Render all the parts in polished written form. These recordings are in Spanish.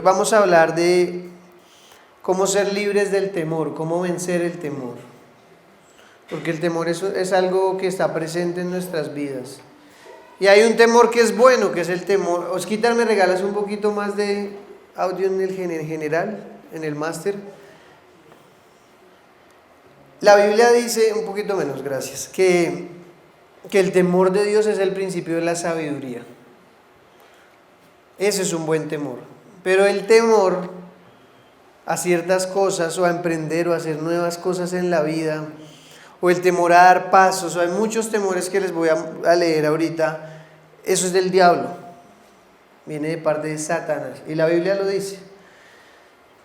vamos a hablar de cómo ser libres del temor, cómo vencer el temor. Porque el temor es algo que está presente en nuestras vidas. Y hay un temor que es bueno, que es el temor. Osquitar, ¿me regalas un poquito más de audio en general, en el máster? La Biblia dice, un poquito menos, gracias, que el temor de Dios es el principio de la sabiduría. Ese es un buen temor. Pero el temor a ciertas cosas, o a emprender, o a hacer nuevas cosas en la vida, o el temor a dar pasos, o hay muchos temores que les voy a leer ahorita, eso es del diablo, viene de parte de Satanás, y la Biblia lo dice.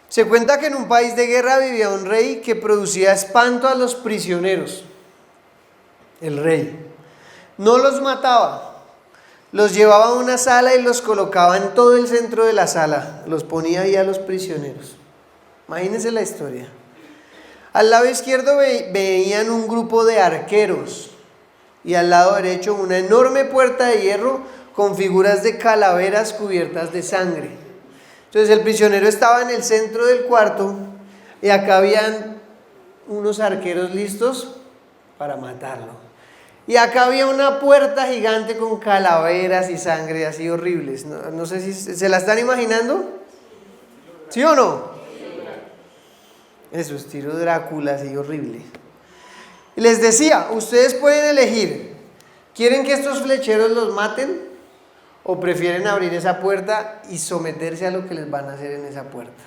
Se cuenta que en un país de guerra vivía un rey que producía espanto a los prisioneros. El rey no los mataba, los llevaba a una sala y los colocaba en todo el centro de la sala, los ponía ahí a los prisioneros. Imagínense la historia. Al lado izquierdo veían un grupo de arqueros y al lado derecho una enorme puerta de hierro con figuras de calaveras cubiertas de sangre. Entonces el prisionero estaba en el centro del cuarto y acá habían unos arqueros listos para matarlo. Y acá había una puerta gigante con calaveras y sangre así horribles. No sé si se la están imaginando. ¿Sí o no? Eso, estilo Drácula, así horrible. Y les decía, ustedes pueden elegir, ¿quieren que estos flecheros los maten? ¿O prefieren abrir esa puerta y someterse a lo que les van a hacer en esa puerta?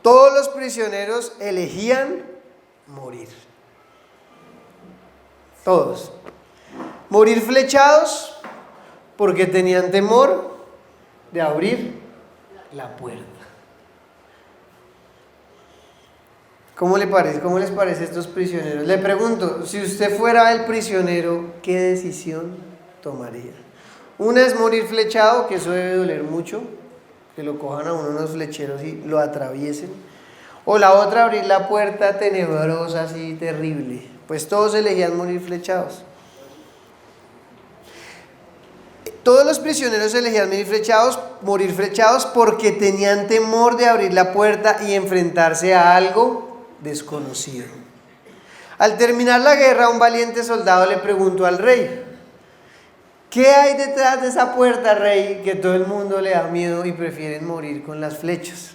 Todos los prisioneros elegían morir. Todos. Morir flechados porque tenían temor de abrir la puerta. ¿Cómo les parece a estos prisioneros? Le pregunto, si usted fuera el prisionero, ¿qué decisión tomaría? Una es morir flechado, que eso debe doler mucho, que lo cojan a uno unos flecheros y lo atraviesen. O la otra, abrir la puerta tenebrosa, así terrible. Pues todos elegían morir flechados. Todos los prisioneros elegían morir flechados porque tenían temor de abrir la puerta y enfrentarse a algo desconocido. Al terminar la guerra, un valiente soldado le preguntó al rey: ¿qué hay detrás de esa puerta, rey, que todo el mundo le da miedo y prefieren morir con las flechas?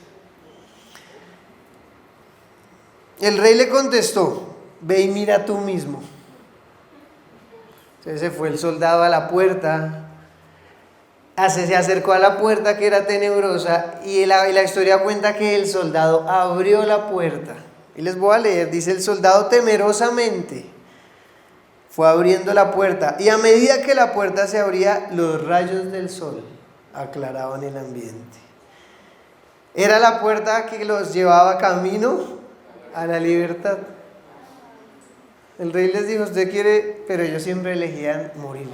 El rey le contestó: ve y mira tú mismo. Entonces se fue el soldado a la puerta, se acercó a la puerta que era tenebrosa y la historia cuenta que el soldado abrió la puerta. Y les voy a leer, dice: el soldado temerosamente fue abriendo la puerta y a medida que la puerta se abría, los rayos del sol aclaraban el ambiente. Era la puerta que los llevaba camino a la libertad. El rey les dijo: usted quiere, pero ellos siempre elegían morir.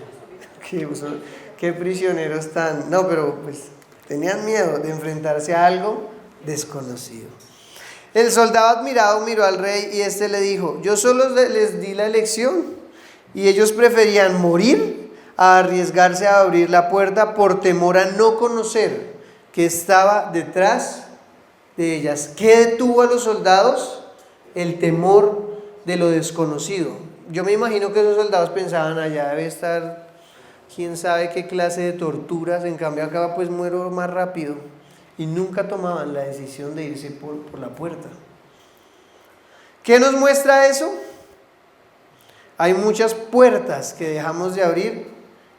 Qué prisioneros tan... No, pero pues tenían miedo de enfrentarse a algo desconocido. El soldado admirado miró al rey y éste le dijo: yo solo les di la elección y ellos preferían morir a arriesgarse a abrir la puerta por temor a no conocer qué estaba detrás de ellas. ¿Qué detuvo a los soldados? El temor de lo desconocido. Yo me imagino que esos soldados pensaban: allá debe estar quién sabe qué clase de torturas, en cambio acá pues muero más rápido. Y nunca tomaban la decisión de irse por la puerta. ¿Qué nos muestra eso? Hay muchas puertas que dejamos de abrir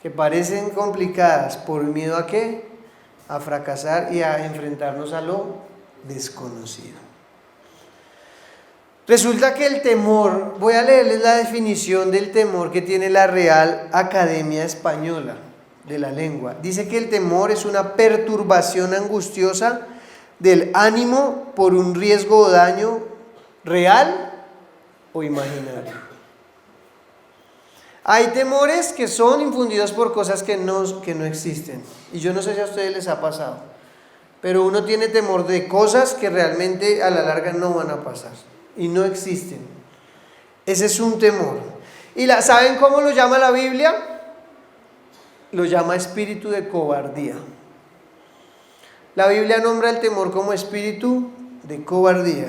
que parecen complicadas por miedo a ¿qué? A fracasar y a enfrentarnos a lo desconocido. Resulta que el temor, voy a leerles la definición del temor que tiene la Real Academia Española de la Lengua. Dice que el temor es una perturbación angustiosa del ánimo por un riesgo o daño real o imaginario. Hay temores que son infundidos por cosas que no existen. Y yo no sé si a ustedes les ha pasado, pero uno tiene temor de cosas que realmente a la larga no van a pasar y no existen. Ese es un temor. ¿Y saben cómo lo llama la Biblia? Lo llama espíritu de cobardía. La Biblia nombra el temor como espíritu de cobardía.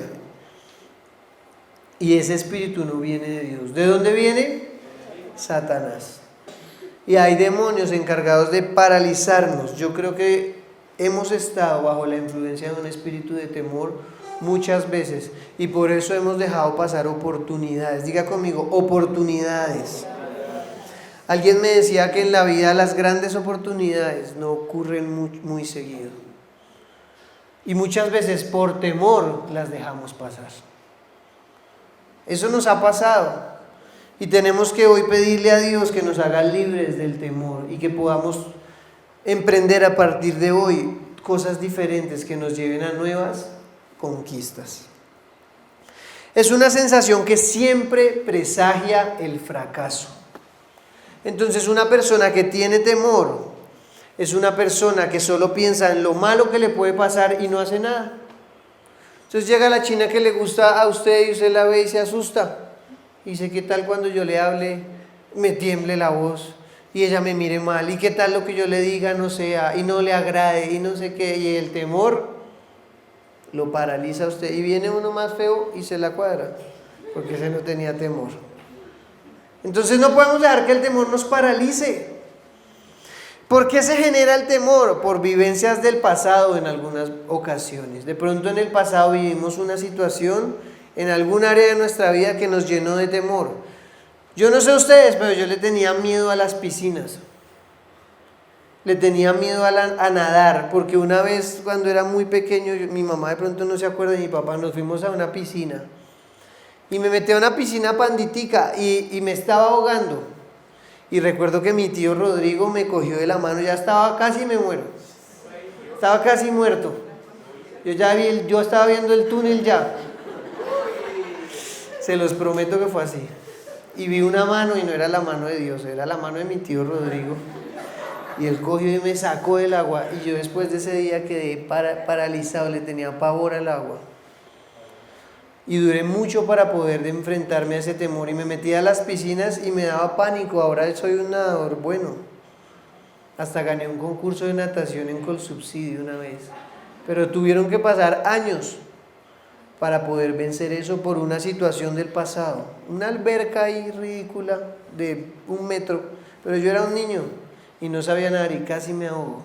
Y ese espíritu no viene de Dios. ¿De dónde viene? Satanás. Y hay demonios encargados de paralizarnos. Yo creo que hemos estado bajo la influencia de un espíritu de temor muchas veces y por eso hemos dejado pasar oportunidades. Diga conmigo, oportunidades. Alguien me decía que en la vida las grandes oportunidades no ocurren muy seguido. Y muchas veces por temor las dejamos pasar. Eso nos ha pasado. Y tenemos que hoy pedirle a Dios que nos haga libres del temor y que podamos emprender a partir de hoy cosas diferentes que nos lleven a nuevas conquistas. Es una sensación que siempre presagia el fracaso. Entonces, una persona que tiene temor es una persona que solo piensa en lo malo que le puede pasar y no hace nada. Entonces llega la china que le gusta a usted y usted la ve y se asusta. Y dice, ¿qué tal cuando yo le hable, me tiemble la voz y ella me mire mal? ¿Y qué tal lo que yo le diga no sea y no le agrade y no sé qué? Y el temor lo paraliza a usted. Y viene uno más feo y se la cuadra, porque ese no tenía temor. Entonces no podemos dejar que el temor nos paralice. ¿Por qué se genera el temor? Por vivencias del pasado en algunas ocasiones. De pronto en el pasado vivimos una situación en algún área de nuestra vida que nos llenó de temor. Yo no sé ustedes, pero yo le tenía miedo a las piscinas. Le tenía miedo a nadar, porque una vez cuando era muy pequeño, mi mamá de pronto no se acuerda de mi papá, nos fuimos a una piscina. Y me metí a una piscina panditica y me estaba ahogando. Y recuerdo que mi tío Rodrigo me cogió de la mano, ya estaba casi me muero. Estaba casi muerto. Yo estaba viendo el túnel ya. Se los prometo que fue así. Y vi una mano y no era la mano de Dios, era la mano de mi tío Rodrigo. Y él cogió y me sacó del agua. Y yo después de ese día quedé paralizado, le tenía pavor al agua. Y duré mucho para poder enfrentarme a ese temor. Y me metí a las piscinas y me daba pánico. Ahora soy un nadador bueno. Hasta gané un concurso de natación en Colsubsidio una vez. Pero tuvieron que pasar años para poder vencer eso por una situación del pasado. Una alberca ahí ridícula de 1 metro, pero yo era un niño y no sabía nadar y casi me ahogo.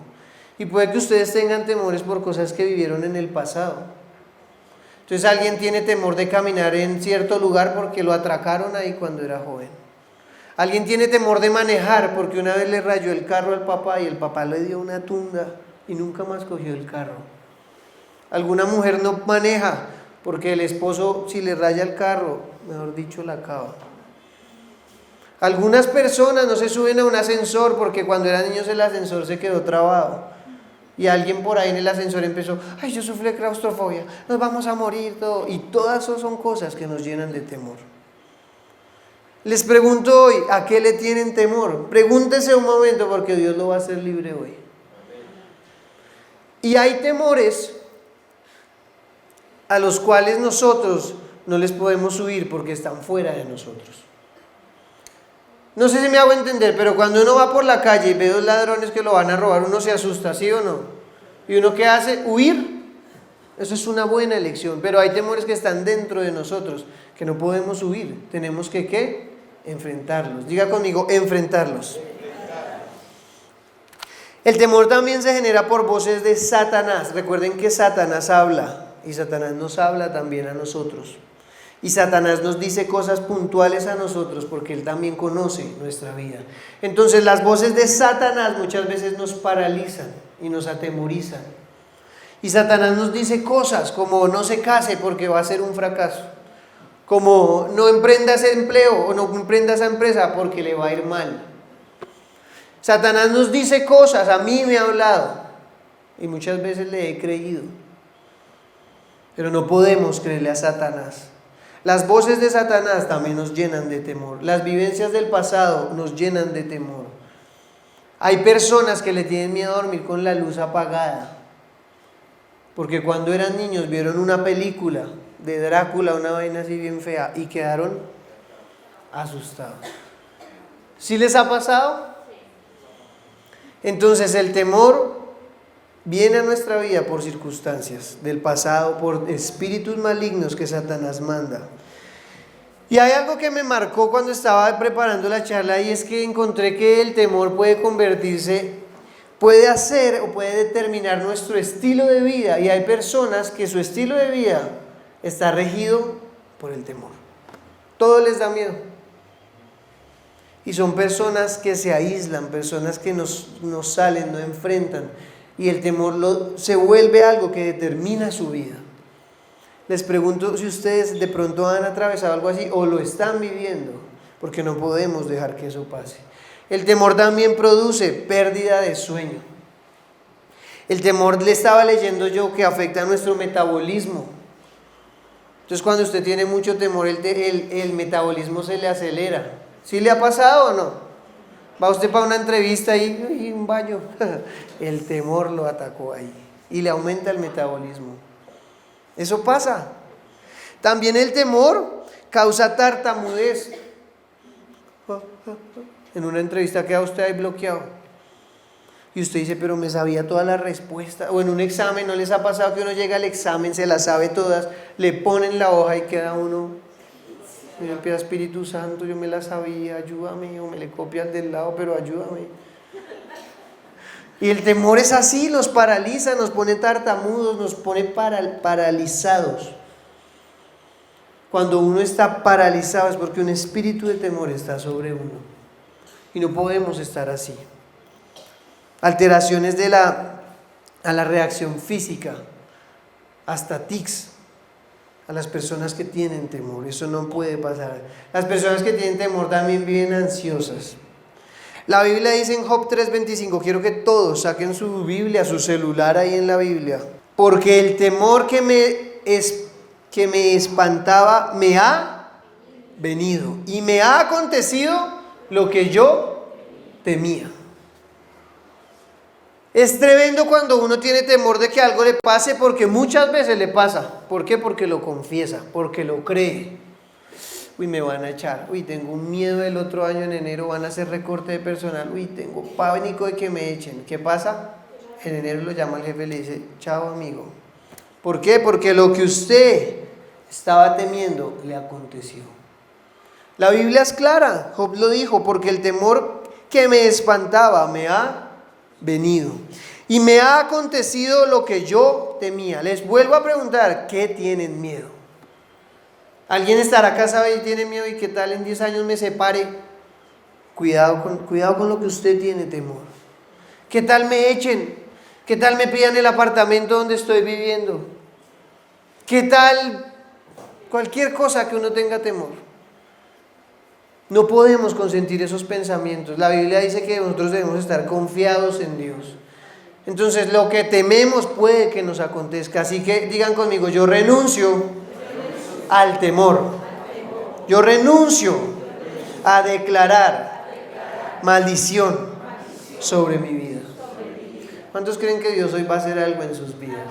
Y puede que ustedes tengan temores por cosas que vivieron en el pasado. Entonces alguien tiene temor de caminar en cierto lugar porque lo atracaron ahí cuando era joven. Alguien tiene temor de manejar porque una vez le rayó el carro al papá y el papá le dio una tunda y nunca más cogió el carro. Alguna mujer no maneja porque el esposo, si le raya el carro, mejor dicho, la acaba. Algunas personas no se suben a un ascensor porque cuando eran niños el ascensor se quedó trabado. Y alguien por ahí en el ascensor empezó, ay, yo sufrí de claustrofobia, nos vamos a morir, todo. Y todas esas son cosas que nos llenan de temor. Les pregunto hoy, ¿a qué le tienen temor? Pregúntese un momento porque Dios lo va a hacer libre hoy. Y hay temores a los cuales nosotros no les podemos huir porque están fuera de nosotros. No sé si me hago entender, pero cuando uno va por la calle y ve 2 ladrones que lo van a robar, uno se asusta, ¿sí o no? ¿Y uno qué hace? Huir. Eso es una buena elección, pero hay temores que están dentro de nosotros, que no podemos huir. Tenemos que, ¿qué? Enfrentarlos. Diga conmigo, enfrentarlos. El temor también se genera por voces de Satanás. Recuerden que Satanás habla. Y Satanás nos habla también a nosotros. Y Satanás nos dice cosas puntuales a nosotros porque él también conoce nuestra vida. Entonces las voces de Satanás muchas veces nos paralizan y nos atemorizan. Y Satanás nos dice cosas como no se case porque va a ser un fracaso. Como no emprenda ese empleo o no emprenda esa empresa porque le va a ir mal. Satanás nos dice cosas, a mí me ha hablado y muchas veces le he creído. Pero no podemos creerle a Satanás. Las voces de Satanás también nos llenan de temor. Las vivencias del pasado nos llenan de temor. Hay personas que le tienen miedo a dormir con la luz apagada. Porque cuando eran niños vieron una película de Drácula, una vaina así bien fea, y quedaron asustados. ¿Sí les ha pasado? Entonces el temor Viene a nuestra vida por circunstancias del pasado, por espíritus malignos que Satanás manda. Y hay algo que me marcó cuando estaba preparando la charla, y es que encontré que el temor puede hacer o puede determinar nuestro estilo de vida. Y hay personas que su estilo de vida está regido por el temor. Todo les da miedo. Y son personas que se aíslan, personas que no salen, no enfrentan. Y el temor se vuelve algo que determina su vida. Les pregunto si ustedes de pronto han atravesado algo así o lo están viviendo, porque no podemos dejar que eso pase. El temor también produce pérdida de sueño. El temor, le estaba leyendo yo, que afecta a nuestro metabolismo. Entonces cuando usted tiene mucho temor, el metabolismo se le acelera. ¿Sí le ha pasado o no? Va usted para una entrevista y un baño. El temor lo atacó ahí y le aumenta el metabolismo. Eso pasa. También el temor causa tartamudez. En una entrevista queda usted ahí bloqueado. Y usted dice, pero me sabía todas las respuestas. O en un examen, ¿no les ha pasado que uno llega al examen, se las sabe todas, le ponen la hoja y queda uno, y empieza, Espíritu Santo, yo me la sabía, ayúdame, o me le copia al del lado, pero ayúdame. Y el temor es así, nos paraliza, nos pone tartamudos, nos pone paralizados. Cuando uno está paralizado es porque un espíritu de temor está sobre uno. Y no podemos estar así. Alteraciones a la reacción física, hasta tics, a las personas que tienen temor. Eso no puede pasar. Las personas que tienen temor también viven ansiosas. La Biblia dice en Job 3:25, quiero que todos saquen su Biblia, su celular ahí en la Biblia. Porque el temor que me espantaba me ha venido y me ha acontecido lo que yo temía. Es tremendo cuando uno tiene temor de que algo le pase, porque muchas veces le pasa. ¿Por qué? Porque lo confiesa, porque lo cree. Uy, me van a echar. Uy, tengo un miedo el otro año en enero, van a hacer recorte de personal. Uy, tengo pánico de que me echen. ¿Qué pasa? En enero lo llama el jefe y le dice, chao amigo. ¿Por qué? Porque lo que usted estaba temiendo le aconteció. La Biblia es clara, Job lo dijo, porque el temor que me espantaba me ha venido y me ha acontecido lo que yo temía. Les vuelvo a preguntar, ¿qué tienen miedo? ¿Alguien estará casado y tiene miedo? ¿Y qué tal en 10 años me separe? Cuidado con lo que usted tiene temor. ¿Qué tal me echen? ¿Qué tal me pidan el apartamento donde estoy viviendo? ¿Qué tal cualquier cosa que uno tenga temor? No podemos consentir esos pensamientos. La Biblia dice que nosotros debemos estar confiados en Dios. Entonces lo que tememos puede que nos acontezca. Así que digan conmigo, yo renuncio al temor. Yo renuncio a declarar maldición sobre mi vida. ¿Cuántos creen que Dios hoy va a hacer algo en sus vidas?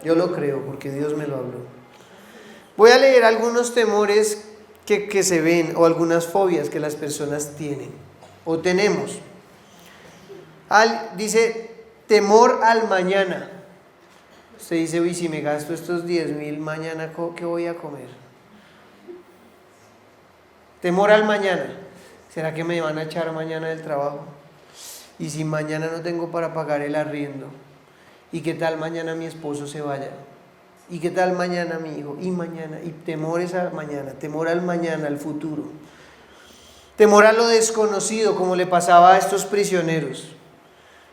Yo lo creo porque Dios me lo habló. Voy a leer algunos temores que se ven, o algunas fobias que las personas tienen o tenemos. Dice temor al mañana. Usted dice, uy, si me gasto estos 10,000 mañana, ¿qué voy a comer? Temor al mañana. ¿Será que me van a echar mañana del trabajo? ¿Y si mañana no tengo para pagar el arriendo? ¿Y qué tal mañana mi esposo se vaya? ¿Y qué tal mañana mi hijo? Y mañana, y temores a mañana, temor al mañana, al futuro. Temor a lo desconocido, como le pasaba a estos prisioneros.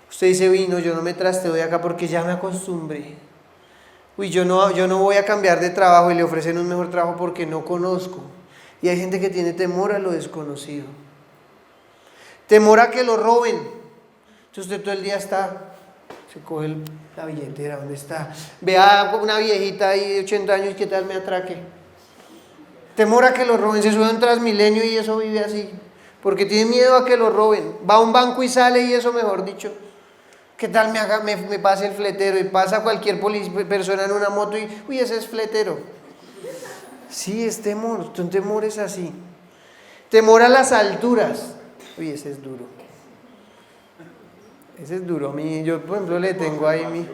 Usted dice, uy, no, yo no me trasteo de acá porque ya me acostumbré. Uy, yo no voy a cambiar de trabajo, y le ofrecen un mejor trabajo porque no conozco. Y hay gente que tiene temor a lo desconocido. Temor a que lo roben. Entonces usted todo el día se coge la billetera, ¿dónde está? Ve a una viejita ahí de 80 años, ¿qué tal me atraque? Temor a que lo roben, se sube a un Transmilenio y eso vive así, porque tiene miedo a que lo roben. Va a un banco y sale y eso, mejor dicho. ¿Qué tal me pase el fletero? Y pasa cualquier persona en una moto y, uy, ese es fletero. Sí, es temor, son temores así. Temor a las alturas. Uy, ese es duro. Ese es duro. Yo, por ejemplo, le tengo ahí mi...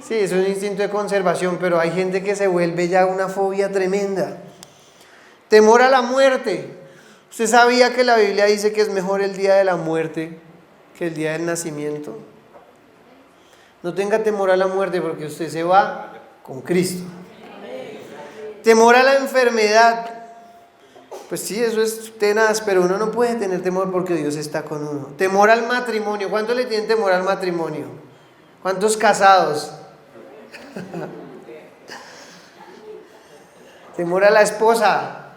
Sí, es un instinto de conservación, pero hay gente que se vuelve ya una fobia tremenda. Temor a la muerte. ¿Usted sabía que la Biblia dice que es mejor el día de la muerte que el día del nacimiento? No tenga temor a la muerte porque usted se va con Cristo. Temor a la enfermedad. Pues sí, eso es tenaz, pero uno no puede tener temor porque Dios está con uno. Temor al matrimonio. ¿Cuántos le tienen temor al matrimonio? ¿Cuántos casados? Temor a la esposa.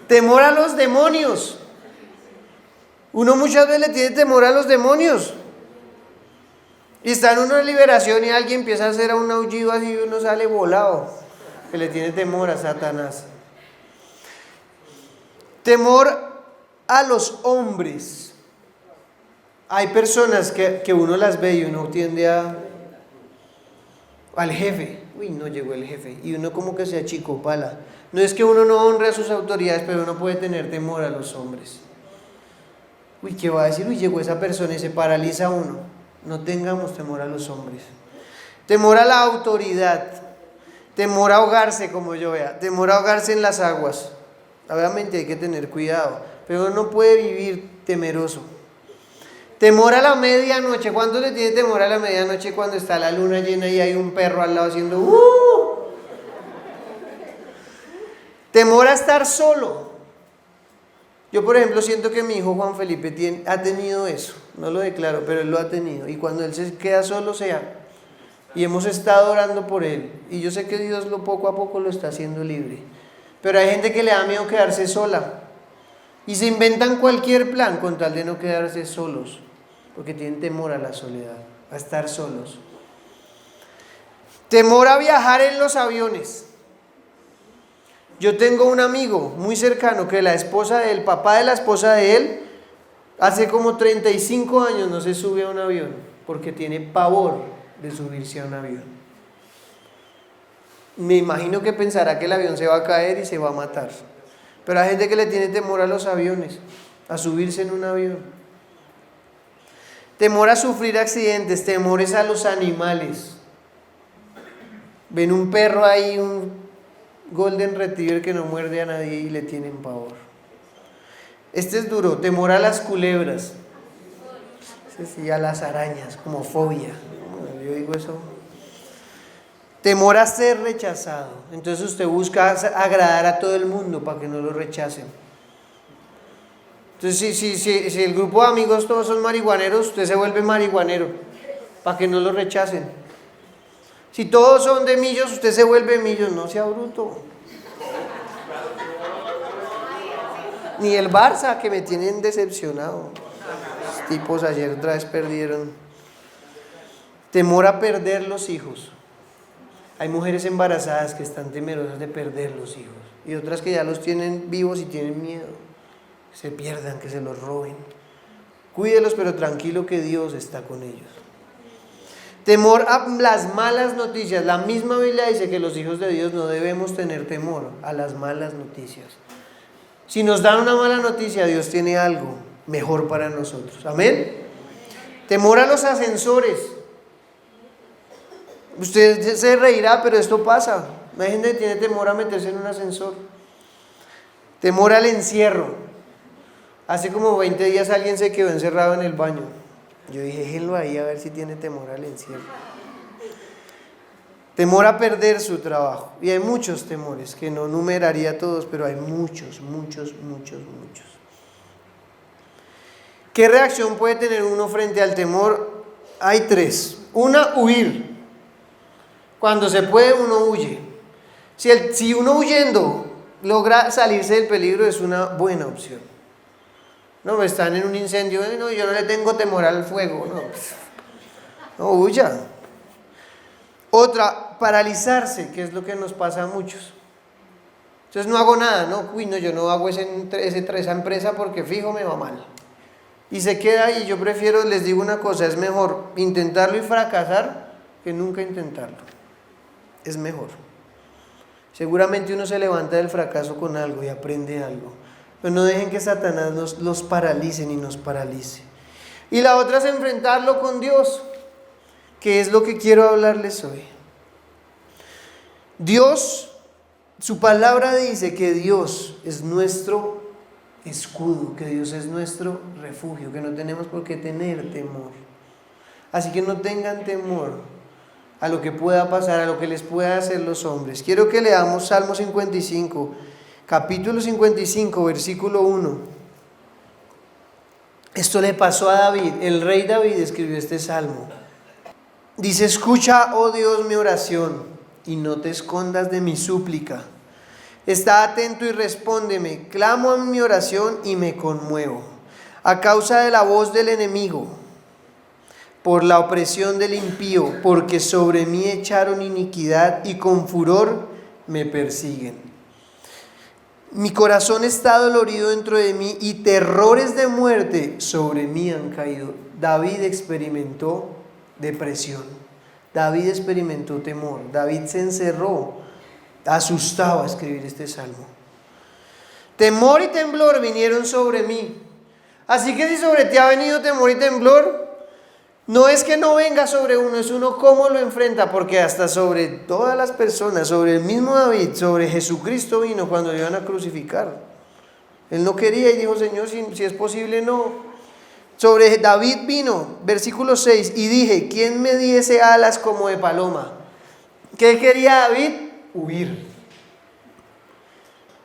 Temor a los demonios. Uno muchas veces le tiene temor a los demonios. Y está en una liberación y alguien empieza a hacer un aullido así y uno sale volado. Que le tiene temor a Satanás. Temor a los hombres. Hay personas que uno las ve y uno tiende al jefe. Uy, no llegó el jefe. Y uno como que se achicopala. No es que uno no honre a sus autoridades, pero uno puede tener temor a los hombres. Uy, ¿qué va a decir? Uy, llegó esa persona y se paraliza uno. No tengamos temor a los hombres. Temor a la autoridad. Temor a ahogarse, como yo vea. Temor a ahogarse en las aguas. Obviamente hay que tener cuidado, pero uno no puede vivir temeroso. Temor a la medianoche. ¿Cuánto le tiene temor a la medianoche cuando está la luna llena y hay un perro al lado haciendo Temor a estar solo. Yo, por ejemplo, siento que mi hijo Juan Felipe ha tenido eso. No lo declaro, pero él lo ha tenido. Y cuando él se queda solo, y hemos estado orando por él. Y yo sé que Dios poco a poco lo está haciendo libre. Pero hay gente que le da miedo quedarse sola. Y se inventan cualquier plan con tal de no quedarse solos. Porque tienen temor a la soledad, a estar solos. Temor a viajar en los aviones. Yo tengo un amigo muy cercano que el papá de la esposa de él, hace como 35 años no se sube a un avión porque tiene pavor de subirse a un avión. Me imagino que pensará que el avión se va a caer y se va a matar. Pero hay gente que le tiene temor a los aviones, a subirse en un avión. Temor a sufrir accidentes, temores a los animales. Ven un perro ahí, un Golden Retriever que no muerde a nadie y le tienen pavor. Este es duro, temor a las culebras. Sí, a las arañas, como fobia. Yo digo eso. Temor a ser rechazado. Entonces usted busca agradar a todo el mundo para que no lo rechacen. Entonces si el grupo de amigos todos son marihuaneros, usted se vuelve marihuanero para que no lo rechacen. Si todos son de Millos, usted se vuelve Millos, no sea bruto. Ni el Barça, que me tienen decepcionado. Los tipos ayer otra vez perdieron. Temor a perder los hijos. Hay mujeres embarazadas que están temerosas de perder los hijos. Y otras que ya los tienen vivos y tienen miedo. Que se pierdan, que se los roben. Cuídelos, pero tranquilo que Dios está con ellos. Temor a las malas noticias. La misma Biblia dice que los hijos de Dios no debemos tener temor a las malas noticias. Si nos dan una mala noticia, Dios tiene algo mejor para nosotros. Amén. Temor a los ascensores. Usted se reirá, pero esto pasa. Hay gente que tiene temor a meterse en un ascensor. Temor al encierro. Hace como 20 días alguien se quedó encerrado en el baño. Yo dije, déjenlo ahí a ver si tiene temor al encierro. Temor a perder su trabajo. Y hay muchos temores, que no numeraría todos, pero hay muchos. ¿Qué reacción puede tener uno frente al temor? Hay 3. Una, huir. Cuando se puede, uno huye. Si uno huyendo logra salirse del peligro, es una buena opción. No, están en un incendio, no, yo no le tengo temor al fuego, no huya. Otra, paralizarse, que es lo que nos pasa a muchos. Entonces no hago nada, yo no hago esa empresa porque fijo me va mal. Y se queda ahí. Yo prefiero, les digo una cosa, es mejor intentarlo y fracasar que nunca intentarlo. Es mejor. Seguramente uno se levanta del fracaso con algo y aprende algo. Pero no dejen que Satanás los paralice ni nos paralice. Y la otra es enfrentarlo con Dios, que es lo que quiero hablarles hoy. Dios, su palabra dice que Dios es nuestro escudo, que Dios es nuestro refugio, que no tenemos por qué tener temor. Así que no tengan temor a lo que pueda pasar, a lo que les pueda hacer los hombres. Quiero que leamos Salmo 55, capítulo 55, versículo 1. Esto le pasó a David, el rey David escribió este salmo. Dice: escucha, oh Dios, mi oración, y no te escondas de mi súplica. Está atento y respóndeme. Clamo en mi oración y me conmuevo a causa de la voz del enemigo, por la opresión del impío, porque sobre mí echaron iniquidad y con furor me persiguen. Mi corazón está dolorido dentro de mí y terrores de muerte sobre mí han caído. David experimentó depresión. David experimentó temor. David se encerró, asustado a escribir este salmo. Temor y temblor vinieron sobre mí. Así que si sobre ti ha venido temor y temblor, no es que no venga sobre uno, es uno cómo lo enfrenta, porque hasta sobre todas las personas, sobre el mismo David, sobre Jesucristo vino cuando lo iban a crucificar. Él no quería y dijo: Señor, si es posible, no. Sobre David vino, versículo 6, y dije: ¿quién me diese alas como de paloma? ¿Qué quería David? Huir.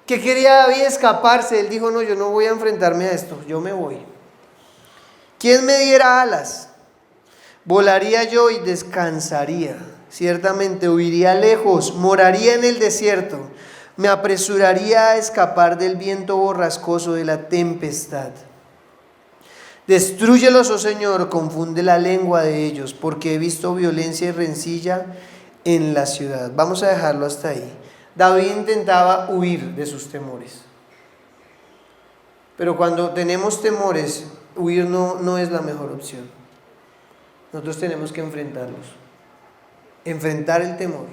¿Qué quería David? Escaparse. Él dijo: no, yo no voy a enfrentarme a esto, yo me voy. ¿Quién me diera alas? Volaría yo y descansaría. Ciertamente huiría lejos, moraría en el desierto. Me apresuraría a escapar del viento borrascoso de la tempestad. Destrúyelos, oh Señor, confunde la lengua de ellos, porque he visto violencia y rencilla en la ciudad. Vamos a dejarlo hasta ahí. David intentaba huir de sus temores. Pero cuando tenemos temores, huir no es la mejor opción. Nosotros tenemos que enfrentarlos. Enfrentar el temor.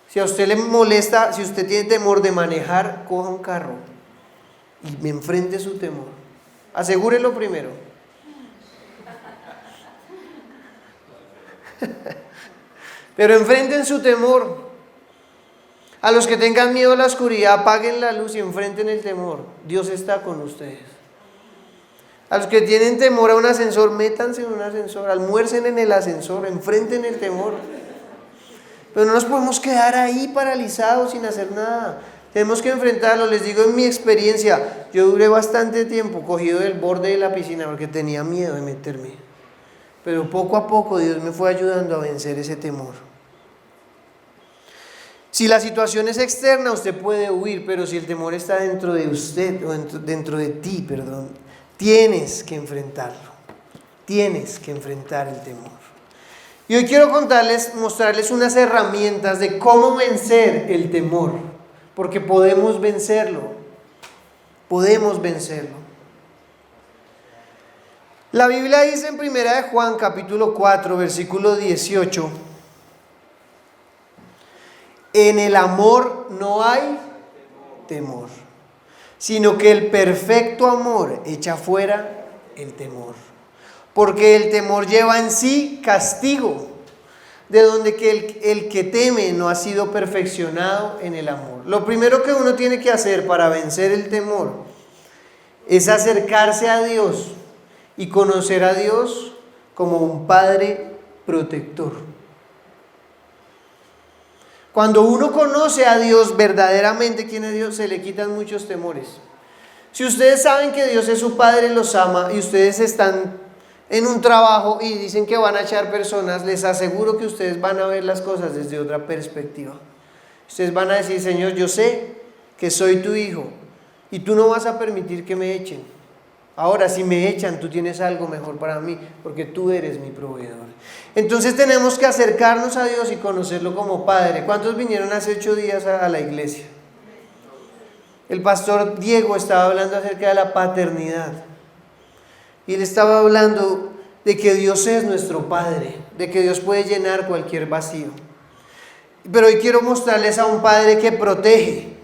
Si a usted le molesta, si usted tiene temor de manejar, coja un carro y enfrente su temor. Asegúrelo primero. Pero enfrenten su temor. A los que tengan miedo a la oscuridad, apaguen la luz y enfrenten el temor. Dios está con ustedes. A los que tienen temor a un ascensor, métanse en un ascensor, almuercen en el ascensor, enfrenten el temor. Pero no nos podemos quedar ahí paralizados sin hacer nada. Tenemos que enfrentarlo. Les digo, en mi experiencia, yo duré bastante tiempo cogido del borde de la piscina porque tenía miedo de meterme. Pero poco a poco Dios me fue ayudando a vencer ese temor. Si la situación es externa, usted puede huir, pero si el temor está dentro de usted, o dentro de ti, tienes que enfrentarlo. Tienes que enfrentar el temor. Y hoy quiero mostrarles unas herramientas de cómo vencer el temor, porque podemos vencerlo. Podemos vencerlo. La Biblia dice en 1 de Juan capítulo 4, versículo 18: en el amor no hay temor, sino que el perfecto amor echa fuera el temor. Porque el temor lleva en sí castigo, de donde que el que teme no ha sido perfeccionado en el amor. Lo primero que uno tiene que hacer para vencer el temor es acercarse a Dios y conocer a Dios como un Padre protector. Cuando uno conoce a Dios verdaderamente, quién es Dios, se le quitan muchos temores. Si ustedes saben que Dios es su Padre, los ama, y ustedes están en un trabajo y dicen que van a echar personas, les aseguro que ustedes van a ver las cosas desde otra perspectiva. Ustedes van a decir: Señor, yo sé que soy tu hijo y tú no vas a permitir que me echen. Ahora, si me echan, tú tienes algo mejor para mí, porque tú eres mi proveedor. Entonces tenemos que acercarnos a Dios y conocerlo como Padre. ¿Cuántos vinieron hace 8 días a la iglesia? El pastor Diego estaba hablando acerca de la paternidad. Y él estaba hablando de que Dios es nuestro Padre, de que Dios puede llenar cualquier vacío. Pero hoy quiero mostrarles a un Padre que protege.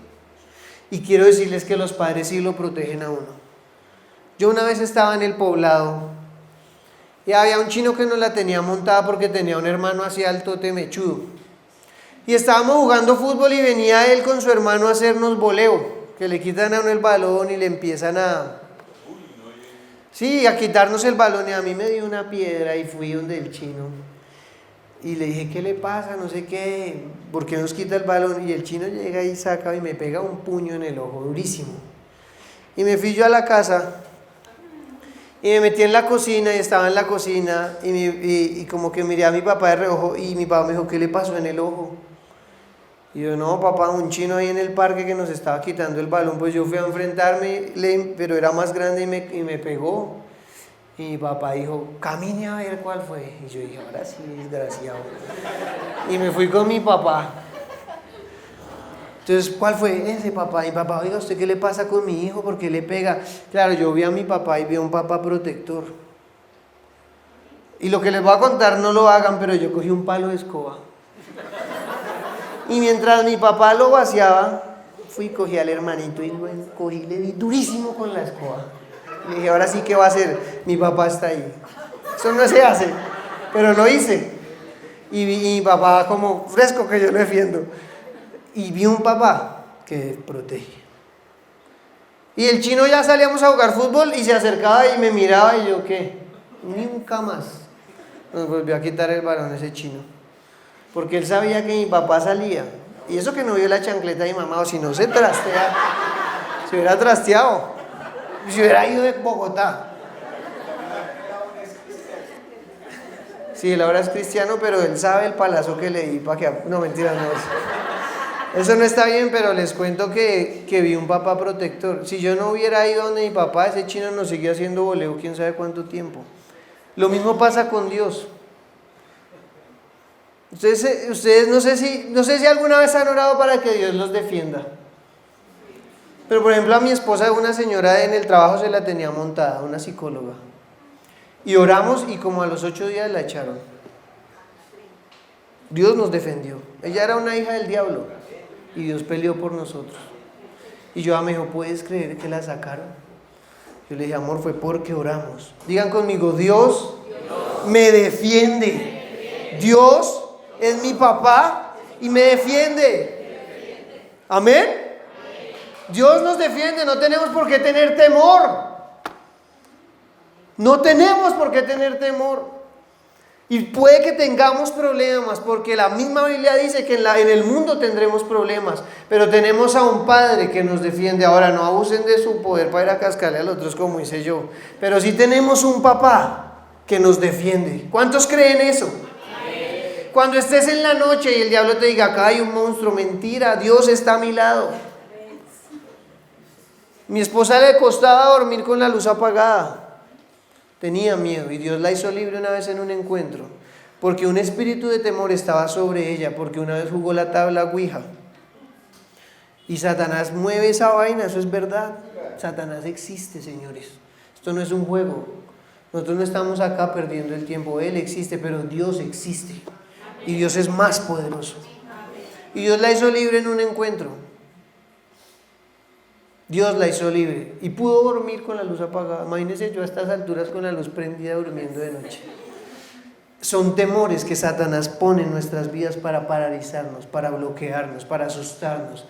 Y quiero decirles que los padres sí lo protegen a uno. Yo una vez estaba en el poblado y había un chino que nos la tenía montada porque tenía un hermano así alto, mechudo. Y estábamos jugando fútbol y venía él con su hermano a hacernos voleo, que le quitan a uno el balón y le empiezan a... Sí, a quitarnos el balón, y a mí me dio una piedra y fui donde el chino. Y le dije, ¿qué le pasa? No sé qué, ¿por qué nos quita el balón? Y el chino llega y saca y me pega un puño en el ojo, durísimo. Y me fui yo a la casa y me metí en la cocina y estaba en la cocina y como que miré a mi papá de reojo y mi papá me dijo, ¿qué le pasó en el ojo? Y yo, no, papá, un chino ahí en el parque que nos estaba quitando el balón. Pues yo fui a enfrentarme, pero era más grande y me pegó. Y mi papá dijo, camine a ver cuál fue. Y yo dije, ahora sí, desgraciado. Y me fui con mi papá. Entonces, ¿cuál fue ese, papá? Y mi papá, oiga, ¿usted qué le pasa con mi hijo? ¿Por qué le pega? Claro, yo vi a mi papá y vi a un papá protector. Y lo que les voy a contar no lo hagan, pero yo cogí un palo de escoba. Y mientras mi papá lo vaciaba, fui y cogí al hermanito y le di durísimo con la escoba. Le dije, ahora sí, ¿qué va a hacer? Mi papá está ahí. Eso no se hace, pero lo hice. Y mi papá como fresco que yo lo defiendo. Y vi un papá que protege. Y el chino ya salíamos a jugar fútbol y se acercaba y me miraba y yo, ¿qué? Nunca más nos volvió a quitar el balón ese chino. Porque él sabía que mi papá salía. Y eso que no vio la chancleta de mi mamá, o si no se trastea, se hubiera trasteado. Se hubiera ido de Bogotá. Sí, él ahora es cristiano, pero él sabe el palazo que le di para que... No, mentira, no. Eso no está bien, pero les cuento que vi un papá protector. Si yo no hubiera ido donde mi papá, ese chino nos seguía haciendo voleo quién sabe cuánto tiempo. Lo mismo pasa con Dios. Ustedes no sé si alguna vez han orado para que Dios los defienda. Pero por ejemplo a mi esposa, una señora en el trabajo se la tenía montada, una psicóloga. Y oramos y como a los 8 días la echaron. Dios nos defendió. Ella era una hija del diablo y Dios peleó por nosotros. Y yo me dijo, ¿puedes creer que la sacaron? Yo le dije, amor, fue porque oramos. Digan conmigo, Dios me defiende. Dios es mi papá y me defiende. ¿Amén? Dios nos defiende, no tenemos por qué tener temor. No tenemos por qué tener temor. Y puede que tengamos problemas, porque la misma Biblia dice que en el mundo tendremos problemas, pero tenemos a un Padre que nos defiende. Ahora, no abusen de su poder para ir a cascarle a los otros como hice yo, pero sí tenemos un papá que nos defiende. ¿Cuántos creen eso? Cuando estés en la noche y el diablo te diga, acá hay un monstruo, mentira, Dios está a mi lado. Mi esposa le costaba dormir con la luz apagada. Tenía miedo y Dios la hizo libre una vez en un encuentro, porque un espíritu de temor estaba sobre ella, porque una vez jugó la tabla Ouija. Y Satanás mueve esa vaina, eso es verdad. Satanás existe, señores. Esto no es un juego. Nosotros no estamos acá perdiendo el tiempo. Él existe, pero Dios existe. Y Dios es más poderoso. Y Dios la hizo libre en un encuentro. Dios la hizo libre y pudo dormir con la luz apagada. Imagínense yo a estas alturas con la luz prendida durmiendo de noche. Son temores que Satanás pone en nuestras vidas para paralizarnos, para bloquearnos, para asustarnos.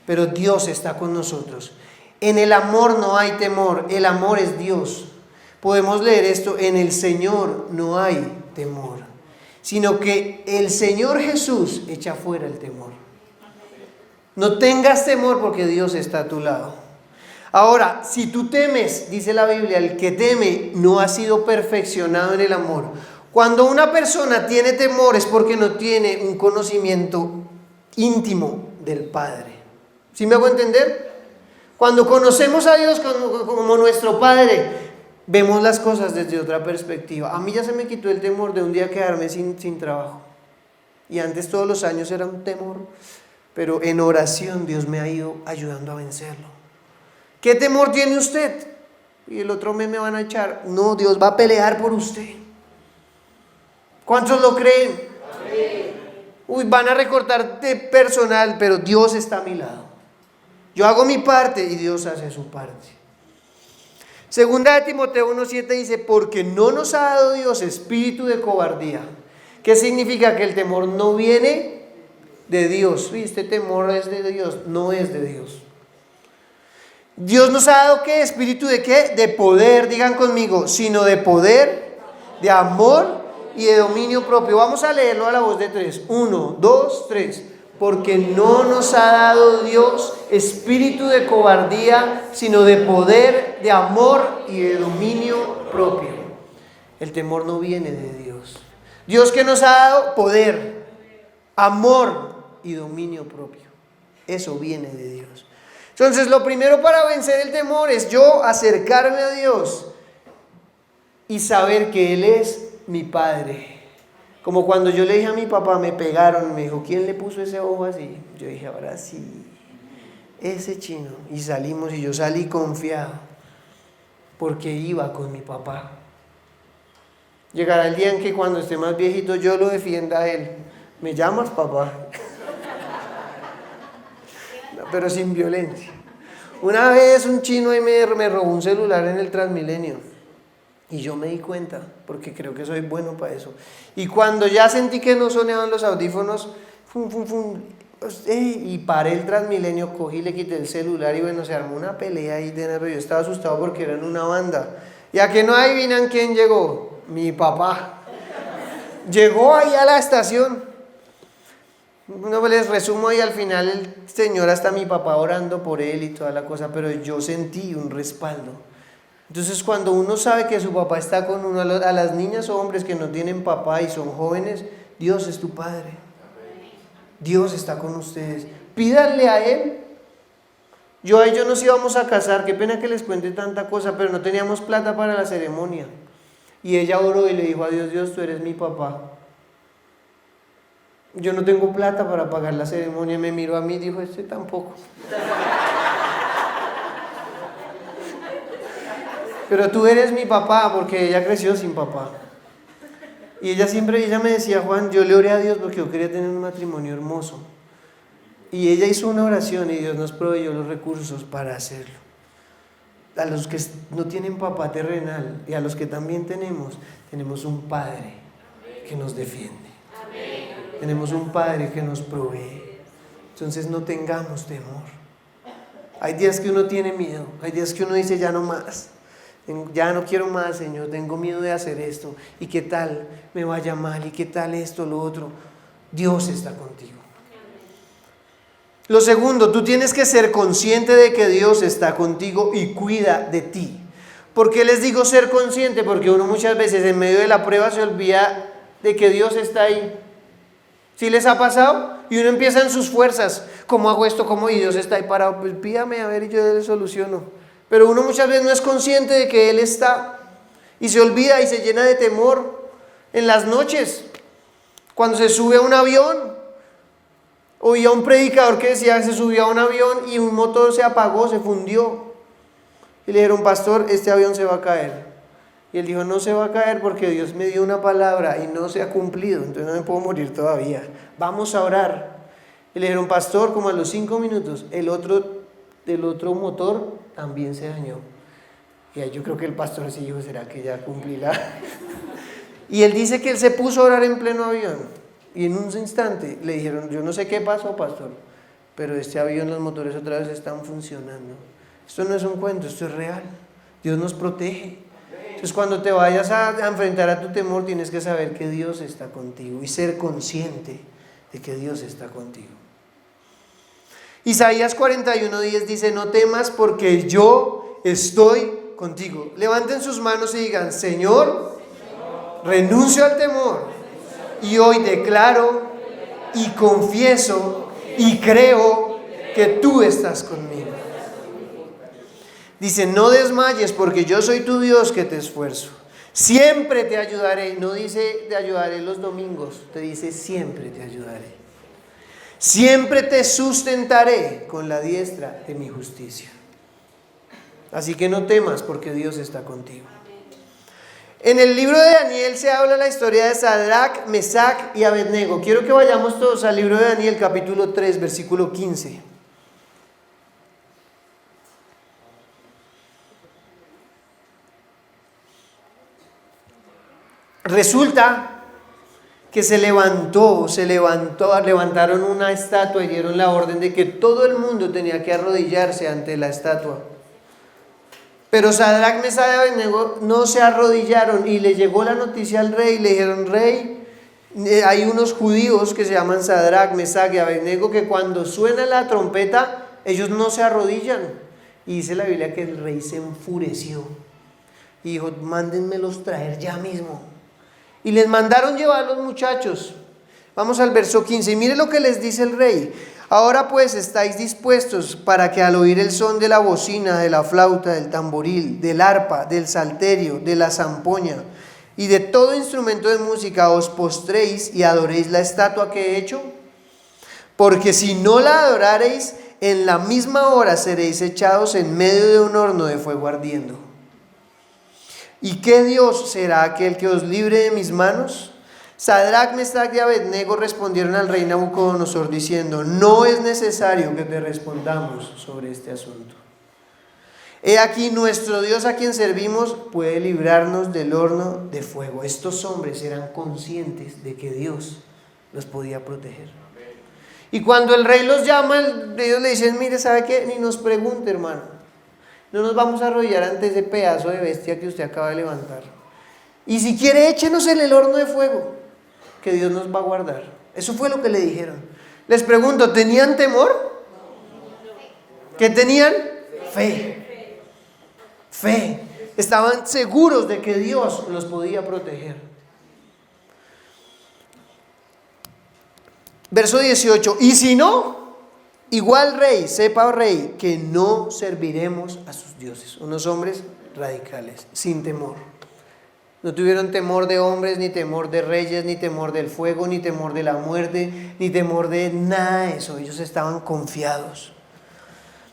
Pero Dios está con nosotros. En el amor no hay temor, el amor es Dios. Podemos leer esto, en el Señor no hay temor, sino que el Señor Jesús echa fuera el temor. No tengas temor porque Dios está a tu lado. Ahora, si tú temes, dice la Biblia, el que teme no ha sido perfeccionado en el amor. Cuando una persona tiene temor es porque no tiene un conocimiento íntimo del Padre. ¿Sí me hago entender? Cuando conocemos a Dios como nuestro Padre, vemos las cosas desde otra perspectiva. A mí ya se me quitó el temor de un día quedarme sin trabajo. Y antes todos los años era un temor, pero en oración Dios me ha ido ayudando a vencerlo. ¿Qué temor tiene usted? Y el otro mes me van a echar. No, Dios va a pelear por usted. ¿Cuántos lo creen? Amén. Uy, van a recortar de personal, pero Dios está a mi lado. Yo hago mi parte y Dios hace su parte. Segunda de Timoteo 1:7 dice, porque no nos ha dado Dios espíritu de cobardía. ¿Qué significa? Que el temor no viene de Dios. Uy, este temor es de Dios, no es de Dios. Dios nos ha dado ¿qué? ¿Espíritu de qué? De poder, digan conmigo, sino de poder, de amor y de dominio propio. Vamos a leerlo a la voz de 3. 1, 2, 3. Porque no nos ha dado Dios espíritu de cobardía, sino de poder, de amor y de dominio propio. El temor no viene de Dios. Dios que nos ha dado poder, amor y dominio propio. Eso viene de Dios. Entonces, lo primero para vencer el temor es yo acercarme a Dios y saber que Él es mi Padre. Como cuando yo le dije a mi papá, me pegaron, me dijo, ¿quién le puso ese ojo así? Yo dije, ahora sí, ese chino. Y salimos y yo salí confiado porque iba con mi papá. Llegará el día en que cuando esté más viejito yo lo defienda a él. ¿Me llamas, papá? No, pero sin violencia. Una vez un chino ahí me robó un celular en el Transmilenio. Y yo me di cuenta, porque creo que soy bueno para eso. Y cuando ya sentí que no sonaban los audífonos, y paré el Transmilenio, cogí, le quité el celular y bueno, se armó una pelea ahí de nervio. Yo estaba asustado porque eran una banda. Y a que no adivinan quién llegó, mi papá. Llegó ahí a la estación. No les resumo ahí al final el señor, hasta mi papá orando por él y toda la cosa, pero yo sentí un respaldo. Entonces cuando uno sabe que su papá está con uno, a las niñas o hombres que no tienen papá y son jóvenes, Dios es tu Padre. Dios está con ustedes. Pídanle a Él. Yo a ellos nos íbamos a casar, qué pena que les cuente tanta cosa, pero no teníamos plata para la ceremonia. Y ella oró y le dijo a Dios, Dios, tú eres mi papá. Yo no tengo plata para pagar la ceremonia. Me miró a mí y dijo, este tampoco. Pero tú eres mi papá, porque ella creció sin papá. Y ella me decía, Juan, yo le oré a Dios porque yo quería tener un matrimonio hermoso. Y ella hizo una oración y Dios nos proveyó los recursos para hacerlo. A los que no tienen papá terrenal y a los que también tenemos un Padre que nos defiende. Tenemos un Padre que nos provee. Entonces no tengamos temor. Hay días que uno tiene miedo, hay días que uno dice ya no más. Ya no quiero más, Señor, tengo miedo de hacer esto. ¿Y qué tal me vaya mal? ¿Y qué tal esto, lo otro? Dios está contigo. Lo segundo, tú tienes que ser consciente de que Dios está contigo y cuida de ti. ¿Por qué les digo ser consciente? Porque uno muchas veces en medio de la prueba se olvida de que Dios está ahí. ¿Sí les ha pasado? Y uno empieza en sus fuerzas. ¿Cómo hago esto? ¿Cómo? Y Dios está ahí parado. Pues pídame a ver y yo le soluciono. Pero uno muchas veces no es consciente de que Él está y se olvida y se llena de temor en las noches. Cuando se sube a un avión, oía un predicador que decía que se subió a un avión y un motor se apagó, se fundió. Y le dijeron, pastor, este avión se va a caer. Y él dijo, no se va a caer porque Dios me dio una palabra y no se ha cumplido, entonces no me puedo morir todavía. Vamos a orar. Y le dijeron, pastor, como a los 5 minutos, el otro motor también se dañó. Y ahí yo creo que el pastor sí dijo, ¿será que ya cumplirá? Y él dice que él se puso a orar en pleno avión. Y en un instante le dijeron, yo no sé qué pasó, pastor, pero este avión, los motores otra vez están funcionando. Esto no es un cuento, esto es real. Dios nos protege. Entonces cuando te vayas a enfrentar a tu temor, tienes que saber que Dios está contigo y ser consciente de que Dios está contigo. Isaías 41:10 dice, no temas porque yo estoy contigo. Levanten sus manos y digan, Señor, renuncio al temor y hoy declaro y confieso y creo que tú estás conmigo. Dice, no desmayes porque yo soy tu Dios que te esfuerzo. Siempre te ayudaré. No dice te ayudaré los domingos, te dice siempre te ayudaré. Siempre te sustentaré con la diestra de mi justicia. Así que no temas porque Dios está contigo. En el libro de Daniel se habla la historia de Sadrac, Mesac y Abednego. Quiero que vayamos todos al libro de Daniel, capítulo 3, versículo 15. Resulta que levantaron una estatua y dieron la orden de que todo el mundo tenía que arrodillarse ante la estatua. Pero Sadrac, Mesach y Abednego no se arrodillaron, y le llegó la noticia al rey y le dijeron: rey, hay unos judíos que se llaman Sadrac, Mesach y Abednego que cuando suena la trompeta ellos no se arrodillan. Y dice la Biblia que el rey se enfureció y dijo: mándenmelos traer ya mismo. Y les mandaron llevar a los muchachos. Vamos al verso 15 y mire lo que les dice el rey: ahora pues estáis dispuestos para que al oír el son de la bocina, de la flauta, del tamboril, del arpa, del salterio, de la zampoña y de todo instrumento de música os postréis y adoréis la estatua que he hecho. Porque si no la adorareis, en la misma hora seréis echados en medio de un horno de fuego ardiendo. ¿Y qué Dios será aquel que os libre de mis manos? Sadrac, Mesach y Abednego respondieron al rey Nabucodonosor diciendo: no es necesario que te respondamos sobre este asunto. He aquí, nuestro Dios a quien servimos puede librarnos del horno de fuego. Estos hombres eran conscientes de que Dios los podía proteger. Y cuando el rey los llama, ellos le dicen: mire, ¿sabe qué? Ni nos pregunte, hermano. No nos vamos a arrodillar ante ese pedazo de bestia que usted acaba de levantar. Y si quiere, échenos en el horno de fuego, que Dios nos va a guardar. Eso fue lo que le dijeron. Les pregunto, ¿tenían temor? ¿Qué tenían? Fe. Fe. Estaban seguros de que Dios los podía proteger. Verso 18. Y si no, igual rey, sepa rey, que no serviremos a sus dioses. Unos hombres radicales, sin temor. No tuvieron temor de hombres, ni temor de reyes, ni temor del fuego, ni temor de la muerte, ni temor de nada de eso. Ellos estaban confiados.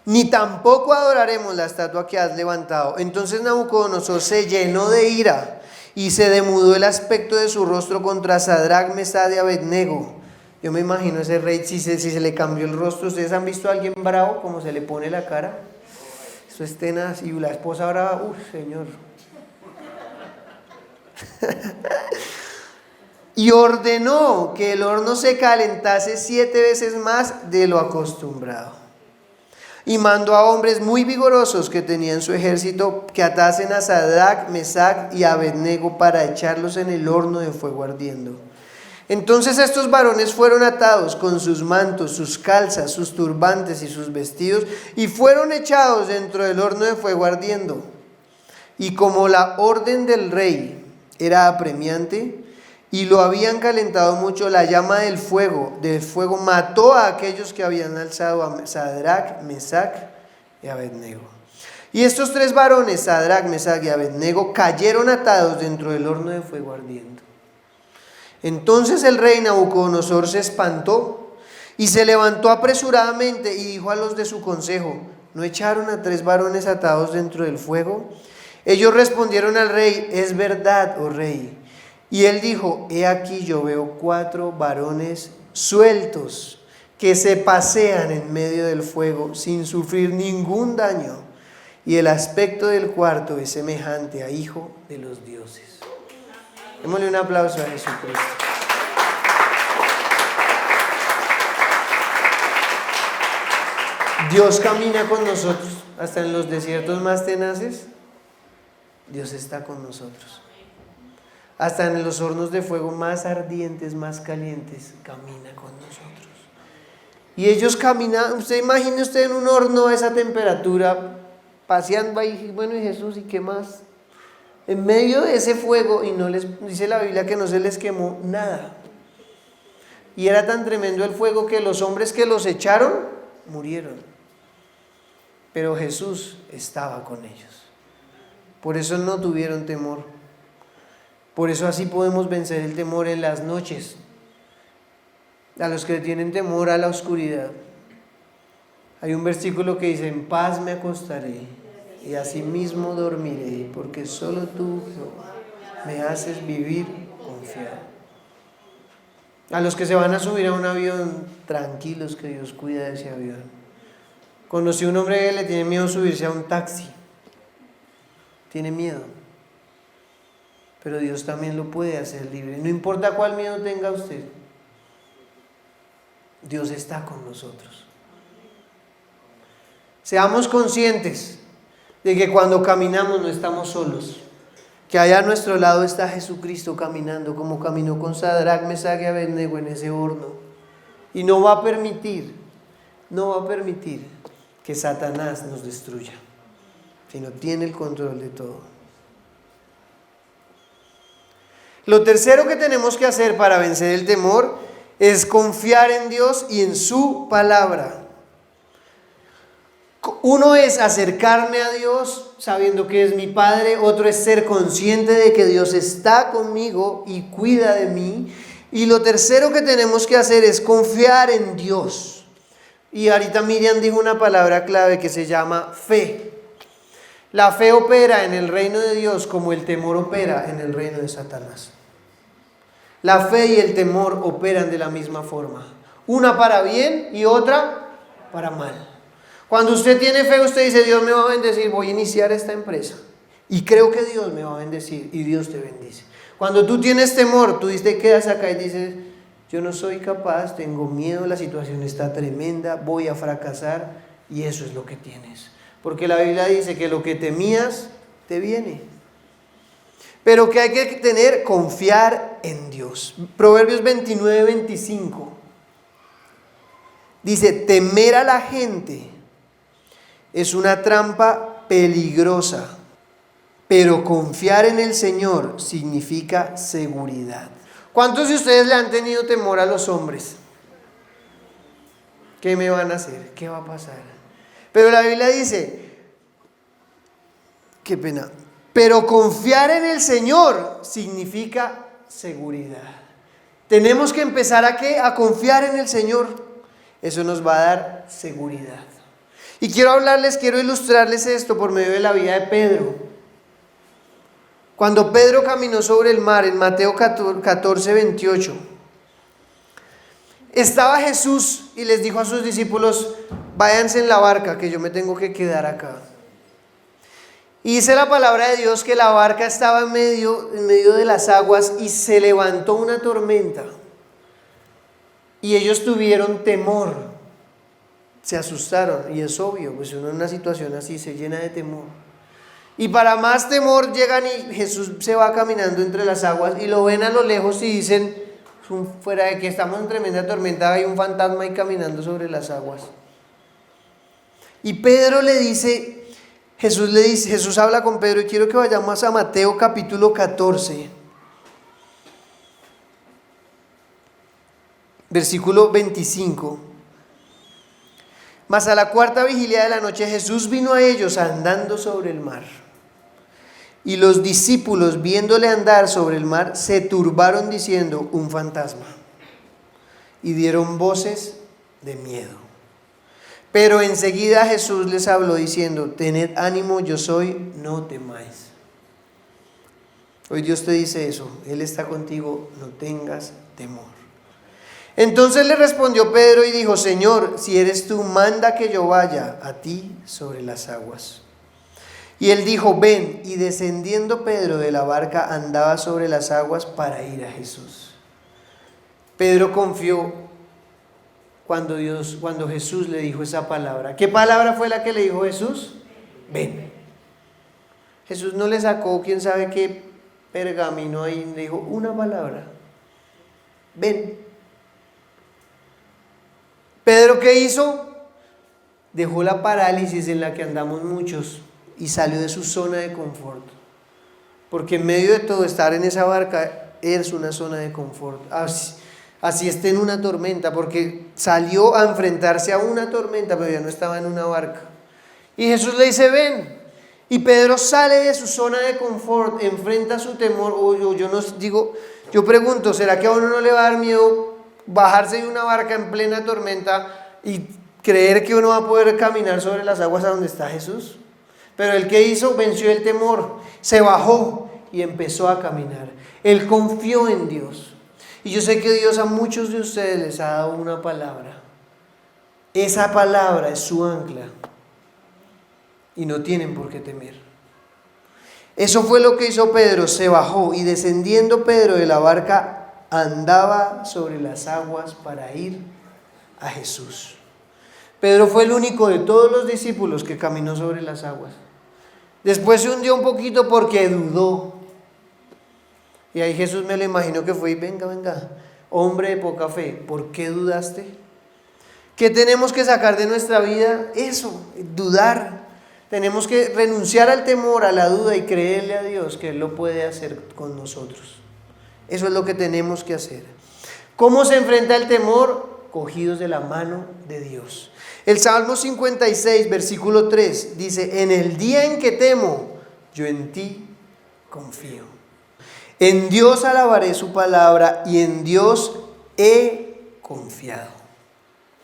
Ni tampoco adoraremos la estatua que has levantado. Entonces Nabucodonosor se llenó de ira y se demudó el aspecto de su rostro contra Sadrac, Mesach y Abednego. Yo me imagino ese rey, si se le cambió el rostro. ¿Ustedes han visto a alguien bravo como se le pone la cara? Eso es tenaz. Y la esposa brava, Señor. Y ordenó que el horno se calentase 7 veces más de lo acostumbrado. Y mandó a hombres muy vigorosos que tenían su ejército que atasen a Sadrac, Mesach y Abednego para echarlos en el horno de fuego ardiendo. Entonces estos varones fueron atados con sus mantos, sus calzas, sus turbantes y sus vestidos, y fueron echados dentro del horno de fuego ardiendo. Y como la orden del rey era apremiante y lo habían calentado mucho, la llama del fuego mató a aquellos que habían alzado a Sadrac, Mesach y Abednego. Y estos 3 varones, Sadrac, Mesach y Abednego, cayeron atados dentro del horno de fuego ardiendo. Entonces el rey Nabucodonosor se espantó y se levantó apresuradamente y dijo a los de su consejo: ¿no echaron a 3 varones atados dentro del fuego? Ellos respondieron al rey: es verdad, oh rey. Y él dijo: he aquí yo veo 4 varones sueltos que se pasean en medio del fuego sin sufrir ningún daño, y el aspecto del cuarto es semejante a hijo de los dioses. Démosle un aplauso a Jesucristo. Dios camina con nosotros hasta en los desiertos más tenaces. Dios está con nosotros. Hasta en los hornos de fuego más ardientes, más calientes, camina con nosotros. Y ellos caminan. Usted imagine usted en un horno a esa temperatura, paseando ahí, bueno, y Jesús, ¿y qué más? En medio de ese fuego, y no les dice la Biblia que no se les quemó nada. Y era tan tremendo el fuego que los hombres que los echaron murieron. Pero Jesús estaba con ellos. Por eso no tuvieron temor. Por eso así podemos vencer el temor en las noches. A los que tienen temor a la oscuridad. Hay un versículo que dice: en paz me acostaré y asimismo dormiré, porque solo tú, Jehová, me haces vivir confiado. A los que se van a subir a un avión, tranquilos, que Dios cuida de ese avión. Conocí a un hombre que le tiene miedo subirse a un taxi. Tiene miedo. pero Dios también lo puede hacer libre. No importa cuál miedo tenga usted, Dios está con nosotros. Seamos conscientes de que cuando caminamos no estamos solos, que allá a nuestro lado está Jesucristo caminando, como caminó con Sadrach, Mesach y Abednego en ese horno. Y no va a permitir que Satanás nos destruya, sino tiene el control de todo. Lo tercero que tenemos que hacer para vencer el temor es confiar en Dios y en su palabra. Uno es acercarme a Dios sabiendo que es mi Padre, otro es ser consciente de que Dios está conmigo y cuida de mí. Y lo tercero que tenemos que hacer es confiar en Dios. Y ahorita Miriam dijo una palabra clave que se llama fe. La fe opera en el reino de Dios como el temor opera en el reino de Satanás. La fe y el temor operan de la misma forma. Una para bien y otra para mal. Cuando usted tiene fe, usted dice, Dios me va a bendecir, voy a iniciar esta empresa. Y creo que Dios me va a bendecir y Dios te bendice. Cuando tú tienes temor, tú te quedas acá y dices, yo no soy capaz, tengo miedo, la situación está tremenda, voy a fracasar, y eso es lo que tienes. Porque la Biblia dice que lo que temías te viene. Pero que hay que confiar en Dios. Proverbios 29-25 dice, temer a la gente es una trampa peligrosa, pero confiar en el Señor significa seguridad. ¿Cuántos de ustedes le han tenido temor a los hombres? ¿Qué me van a hacer? ¿Qué va a pasar? Pero la Biblia dice, qué pena, pero confiar en el Señor significa seguridad. Tenemos que empezar ¿a qué? A confiar en el Señor. Eso nos va a dar seguridad. Y quiero ilustrarles esto por medio de la vida de Pedro. Cuando Pedro caminó sobre el mar, en Mateo 14:28, estaba Jesús y les dijo a sus discípulos, váyanse en la barca, que yo me tengo que quedar acá. Y dice la palabra de Dios que la barca estaba en medio de las aguas y se levantó una tormenta. Y ellos tuvieron temor. Se asustaron, y es obvio, pues uno en una situación así se llena de temor. Y para más temor llegan y Jesús se va caminando entre las aguas y lo ven a lo lejos y dicen, fuera de que estamos en tremenda tormenta, hay un fantasma ahí caminando sobre las aguas. Y Pedro le dice, Jesús habla con Pedro, y quiero que vayamos a Mateo capítulo 14, versículo 25. Mas a la cuarta vigilia de la noche Jesús vino a ellos andando sobre el mar. Y los discípulos, viéndole andar sobre el mar, se turbaron diciendo, un fantasma. Y dieron voces de miedo. Pero enseguida Jesús les habló diciendo, tened ánimo, yo soy, no temáis. Hoy Dios te dice eso, Él está contigo, no tengas temor. Entonces le respondió Pedro y dijo, Señor, si eres tú, manda que yo vaya a ti sobre las aguas. Y él dijo, ven, y descendiendo Pedro de la barca andaba sobre las aguas para ir a Jesús. Pedro confió cuando Jesús le dijo esa palabra. ¿Qué palabra fue la que le dijo Jesús? Ven. Jesús no le sacó quién sabe qué pergamino ahí, le dijo una palabra. Ven. Pedro, ¿qué hizo? Dejó la parálisis en la que andamos muchos y salió de su zona de confort. Porque en medio de todo estar en esa barca es una zona de confort. Así esté en una tormenta, porque salió a enfrentarse a una tormenta, pero ya no estaba en una barca. Y Jesús le dice, ven. Y Pedro sale de su zona de confort, enfrenta su temor. Yo pregunto, ¿será que a uno no le va a dar miedo bajarse de una barca en plena tormenta y creer que uno va a poder caminar sobre las aguas a donde está Jesús? Pero el que hizo, venció el temor, se bajó y empezó a caminar. Él confió en Dios. Y yo sé que Dios a muchos de ustedes les ha dado una palabra. Esa palabra es su ancla y no tienen por qué temer. Eso fue lo que hizo Pedro, se bajó y descendiendo Pedro de la barca andaba sobre las aguas para ir a Jesús. Pedro fue el único de todos los discípulos que caminó sobre las aguas. Después se hundió un poquito porque dudó. Y ahí Jesús me lo imagino que fue y venga, hombre de poca fe, ¿por qué dudaste? ¿Qué tenemos que sacar de nuestra vida? Eso, dudar. Tenemos que renunciar al temor, a la duda y creerle a Dios que Él lo puede hacer con nosotros. Eso es lo que tenemos que hacer. ¿Cómo se enfrenta el temor? Cogidos de la mano de Dios. El Salmo 56, versículo 3 dice: en el día en que temo, yo en ti confío. En Dios alabaré su palabra y en Dios he confiado.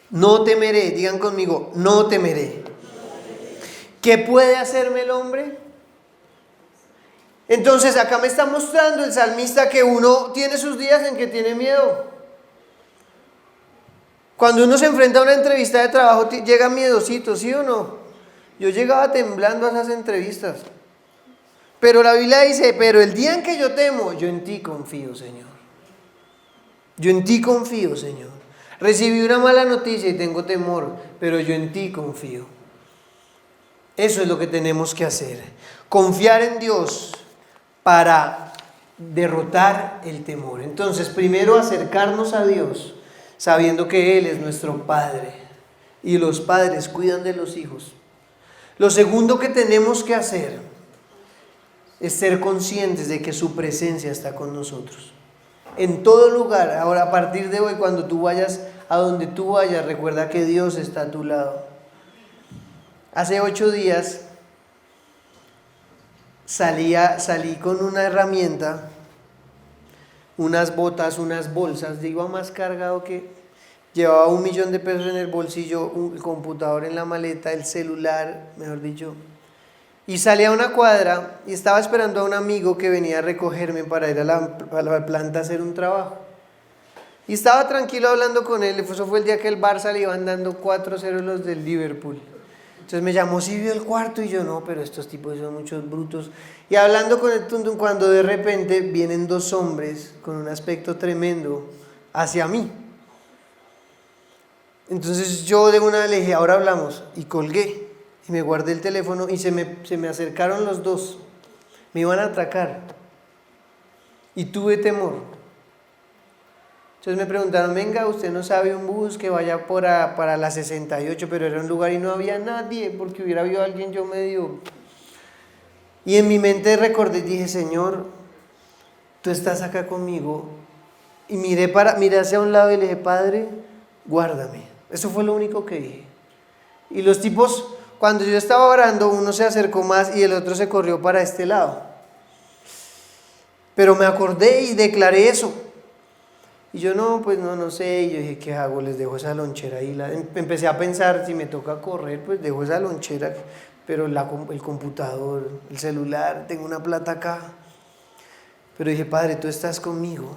No temeré, digan conmigo, no temeré. ¿Qué puede hacerme el hombre? Entonces acá me está mostrando el salmista que uno tiene sus días en que tiene miedo. Cuando uno se enfrenta a una entrevista de trabajo llega miedosito, ¿sí o no? Yo llegaba temblando a esas entrevistas. Pero la Biblia dice, pero el día en que yo temo, yo en ti confío, Señor. Yo en ti confío, Señor. Recibí una mala noticia y tengo temor, pero yo en ti confío. Eso es lo que tenemos que hacer. Confiar en Dios para derrotar el temor. Entonces, primero acercarnos a Dios, sabiendo que Él es nuestro Padre. Y los padres cuidan de los hijos. Lo segundo que tenemos que hacer es ser conscientes de que su presencia está con nosotros. En todo lugar. Ahora, a partir de hoy, cuando tú vayas a donde tú vayas, recuerda que Dios está a tu lado. Hace 8 días salí con una herramienta, unas botas, unas bolsas. Iba más cargado que... Llevaba $1.000.000 en el bolsillo, el computador en la maleta, el celular, mejor dicho. Y salí a una cuadra y estaba esperando a un amigo que venía a recogerme para ir a la planta a hacer un trabajo. Y estaba tranquilo hablando con él. Eso fue el día que el Barça le iban dando 4-0 los del Liverpool. Entonces me llamó, ¿sí vio el cuarto? Y yo, no, pero estos tipos son muchos brutos. Y hablando con el tuntún, cuando de repente vienen 2 hombres con un aspecto tremendo hacia mí. Entonces yo de una le dije, ahora hablamos, y colgué. Y me guardé el teléfono y se me acercaron los 2. Me iban a atracar. Y tuve temor. Entonces me preguntaron, venga, usted no sabe un bus que vaya para la 68, pero era un lugar y no había nadie, porque hubiera habido alguien yo medio... Y en mi mente recordé y dije, Señor, tú estás acá conmigo. Y miré hacia un lado y le dije, Padre, guárdame. Eso fue lo único que dije. Y los tipos, cuando yo estaba orando, uno se acercó más y el otro se corrió para este lado. Pero me acordé y declaré eso. Y yo no sé. Y yo dije, ¿qué hago? Les dejo esa lonchera ahí. Empecé a pensar, si me toca correr, pues dejo esa lonchera. Pero el computador, el celular, tengo una plata acá. Pero dije, Padre, tú estás conmigo.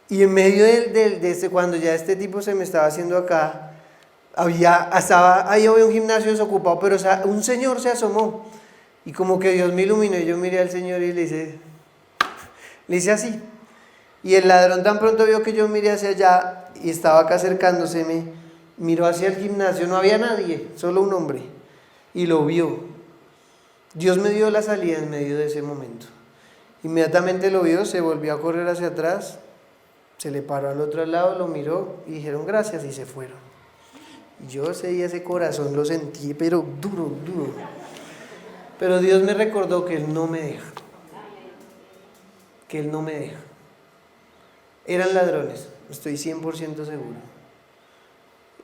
Y en medio cuando ya este tipo se me estaba haciendo acá, ahí había un gimnasio desocupado, pero un señor se asomó. Y como que Dios me iluminó y yo miré al Señor y le hice así. Y el ladrón tan pronto vio que yo miré hacia allá y estaba acá acercándoseme, miró hacia el gimnasio, no había nadie, solo un hombre. Y lo vio. Dios me dio la salida en medio de ese momento. Inmediatamente lo vio, se volvió a correr hacia atrás, se le paró al otro lado, lo miró y dijeron gracias y se fueron. Yo ese corazón lo sentí, pero duro. Pero Dios me recordó que Él no me deja. Que Él no me deja. Eran ladrones, estoy 100% seguro.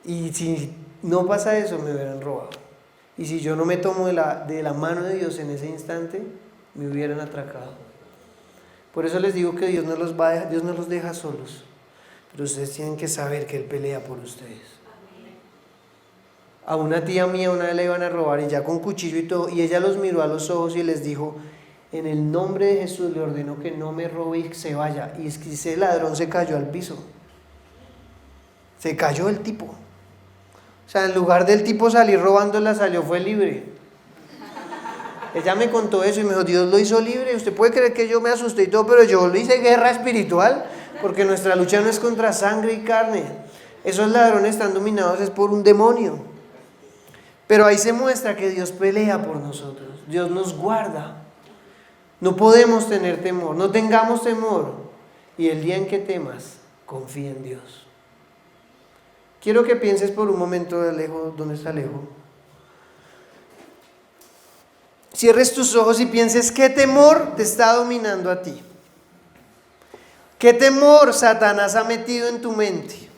Y si no pasa eso, me hubieran robado. Y si yo no me tomo de la mano de Dios en ese instante, me hubieran atracado. Por eso les digo que Dios no los deja solos. Pero ustedes tienen que saber que Él pelea por ustedes. A una tía mía una vez le iban a robar y ya con cuchillo y todo, y ella los miró a los ojos y les dijo, en el nombre de Jesús le ordeno que no me robe y que se vaya. Y es que ese ladrón se cayó al piso. Se cayó el tipo. O sea, en lugar del tipo salir robándola, fue libre. Ella me contó eso y me dijo, Dios lo hizo libre. Usted puede creer que yo me asusté y todo, pero yo lo hice guerra espiritual, porque nuestra lucha no es contra sangre y carne. Esos ladrones están dominados es por un demonio. Pero ahí se muestra que Dios pelea por nosotros. Dios nos guarda. No podemos tener temor, no tengamos temor. Y el día en que temas, confía en Dios. Quiero que pienses por un momento de Alejo, ¿dónde está Alejo? Cierres tus ojos y pienses qué temor te está dominando a ti. ¿Qué temor Satanás ha metido en tu mente?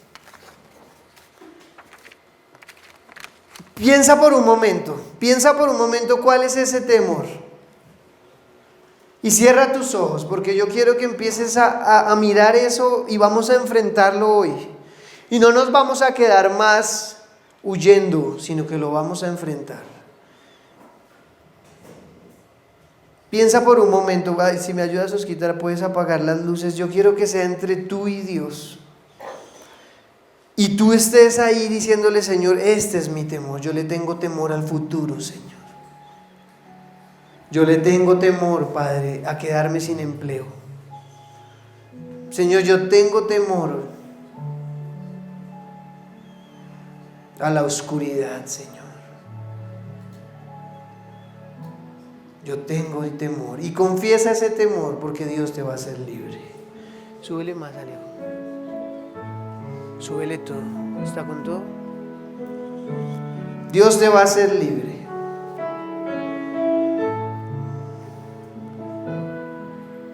Piensa por un momento cuál es ese temor. Y cierra tus ojos, porque yo quiero que empieces a mirar eso y vamos a enfrentarlo hoy. Y no nos vamos a quedar más huyendo, sino que lo vamos a enfrentar. Piensa por un momento, si me ayudas Osquita, puedes apagar las luces. Yo quiero que sea entre tú y Dios. Y tú estés ahí diciéndole, Señor, este es mi temor. Yo le tengo temor al futuro, Señor. Yo le tengo temor, Padre, a quedarme sin empleo. Señor, yo tengo temor a la oscuridad, Señor. Yo tengo el temor. Y confiesa ese temor porque Dios te va a hacer libre. Súbele más, Alejo. Súbele todo. ¿Está con todo? Dios te va a hacer libre.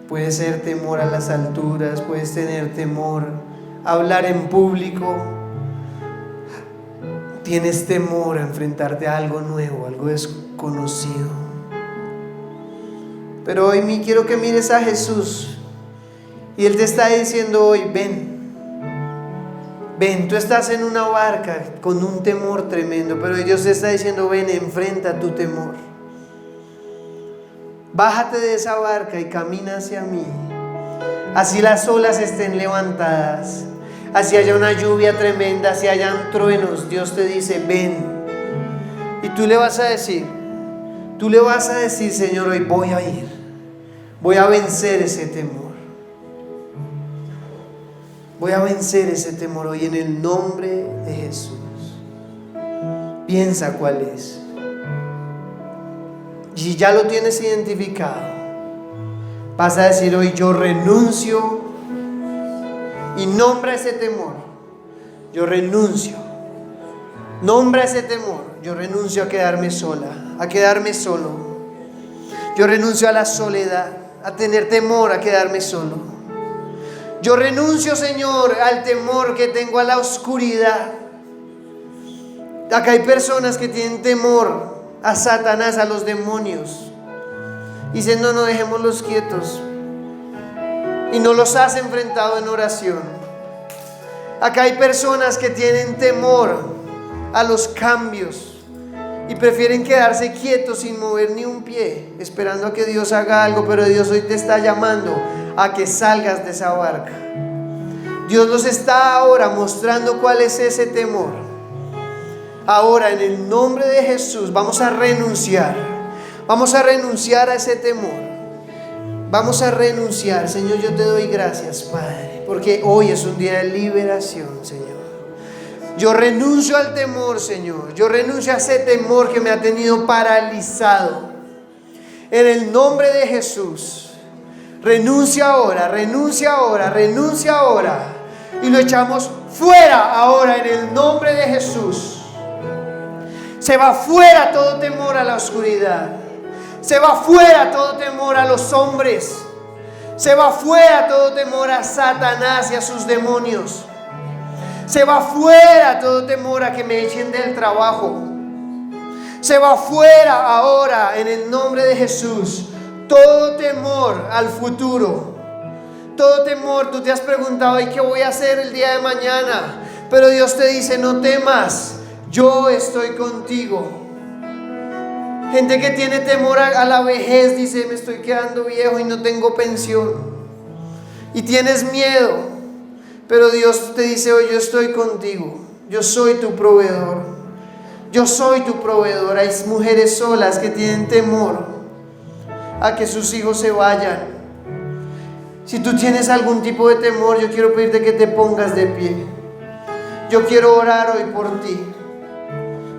Puede ser temor a las alturas, puedes tener temor a hablar en público. Tienes temor a enfrentarte a algo nuevo, algo desconocido. Pero hoy quiero que mires a Jesús y Él te está diciendo hoy, ven, tú estás en una barca con un temor tremendo, pero Dios te está diciendo, ven, enfrenta tu temor. Bájate de esa barca y camina hacia mí. Así las olas estén levantadas, así haya una lluvia tremenda, así hayan truenos, Dios te dice, ven. Y tú le vas a decir, Señor, hoy voy a ir, voy a vencer ese temor. Voy a vencer ese temor hoy en el nombre de Jesús. Piensa cuál es. Y ya lo tienes identificado, vas a decir hoy, yo renuncio, y nombra ese temor. Yo renuncio. Nombra ese temor. Yo renuncio a quedarme sola, a quedarme solo. Yo renuncio a la soledad, a tener temor a quedarme solo. Yo renuncio, Señor, al temor que tengo a la oscuridad. Acá hay personas que tienen temor a Satanás, a los demonios. Dicen, no, dejémoslos quietos. Y no los has enfrentado en oración. Acá hay personas que tienen temor a los cambios y prefieren quedarse quietos sin mover ni un pie, esperando a que Dios haga algo. Pero Dios hoy te está llamando a que salgas de esa barca. Dios nos está ahora mostrando cuál es ese temor. Ahora, en el nombre de Jesús, vamos a renunciar a ese temor. Vamos a renunciar. Señor, yo te doy gracias, Padre, porque hoy es un día de liberación, Señor. Yo renuncio al temor, Señor. Yo renuncio a ese temor que me ha tenido paralizado. En el nombre de Jesús. Renuncia ahora. Y lo echamos fuera ahora en el nombre de Jesús. Se va fuera todo temor a la oscuridad. Se va fuera todo temor a los hombres. Se va fuera todo temor a Satanás y a sus demonios. Se va fuera todo temor a que me echen del trabajo. Se va fuera ahora en el nombre de Jesús todo temor al futuro. Todo temor. Tú te has preguntado, ¿y qué voy a hacer el día de mañana? Pero Dios te dice, no temas. Yo estoy contigo. Gente que tiene temor a la vejez, dice, me estoy quedando viejo y no tengo pensión. Y tienes miedo. Pero Dios te dice hoy, yo estoy contigo. Yo soy tu proveedor. Hay mujeres solas que tienen temor. a que sus hijos se vayan. Si tú tienes algún tipo de temor, yo quiero pedirte que te pongas de pie. Yo quiero orar hoy por ti.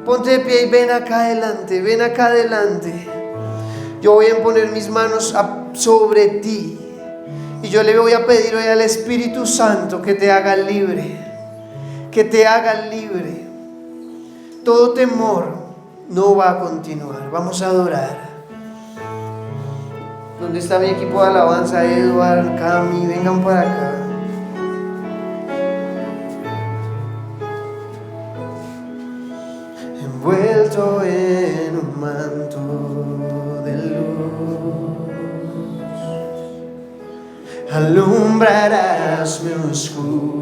Ponte de pie y ven acá adelante, ven acá adelante. Yo voy a imponer mis manos sobre ti. Y yo le voy a pedir hoy al Espíritu Santo que te haga libre. Que te haga libre. Todo temor no va a continuar. Vamos a adorar. ¿Dónde está mi equipo de alabanza? Edward, Cami, vengan para acá. Envuelto en un manto de luz, alumbrarás mi oscuridad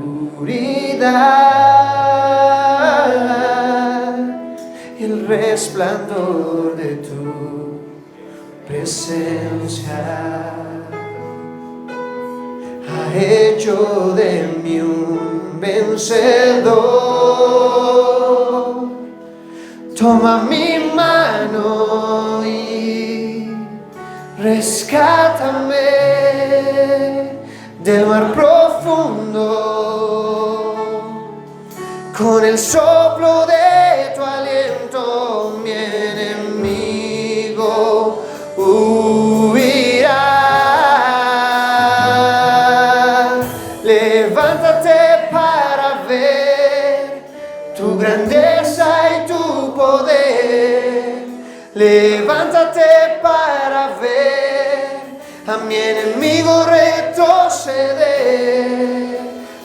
y el resplandor de tu presencia ha hecho de mí un vencedor. Toma mi mano y rescátame del mar profundo. Con el soplo de tu aliento mi enemigo huirá. Levántate para ver tu grandeza y tu poder. Levántate para ver a mi enemigo retroceder.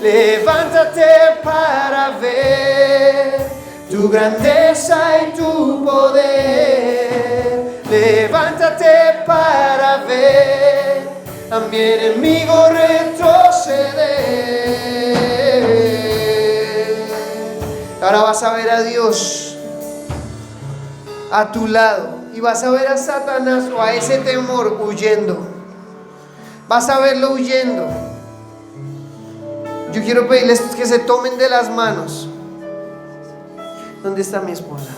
Levántate para ver tu grandeza y tu poder. Levántate para ver a mi enemigo retroceder. Ahora vas a ver a Dios a tu lado y vas a ver a Satanás o a ese temor huyendo. Vas a verlo huyendo. Yo quiero pedirles que se tomen de las manos. ¿Dónde está mi esposa?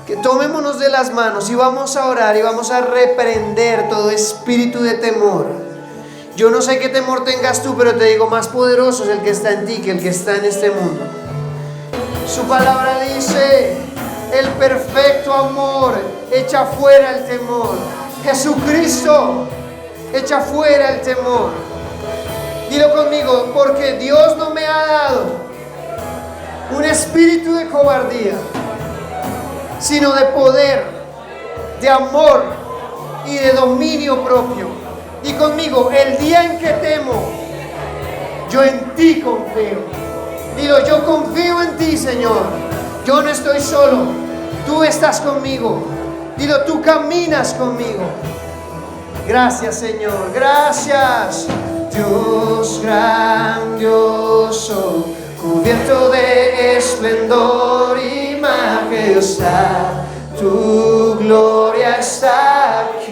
Que tomémonos de las manos y vamos a orar y vamos a reprender todo espíritu de temor. Yo no sé qué temor tengas tú, pero te digo, más poderoso es el que está en ti que el que está en este mundo. Su palabra dice: el perfecto amor echa fuera el temor. Jesucristo echa fuera el temor. Dilo conmigo: porque Dios no me ha dado un espíritu de cobardía, sino de poder, de amor y de dominio propio. Y conmigo: el día en que temo, yo en ti confío. Dilo: yo confío en ti, Señor. Yo no estoy solo, tú estás conmigo. Dilo: tú caminas conmigo. Gracias, Señor, gracias. Dios grandioso, cubierto de esplendor y majestad, tu gloria está aquí.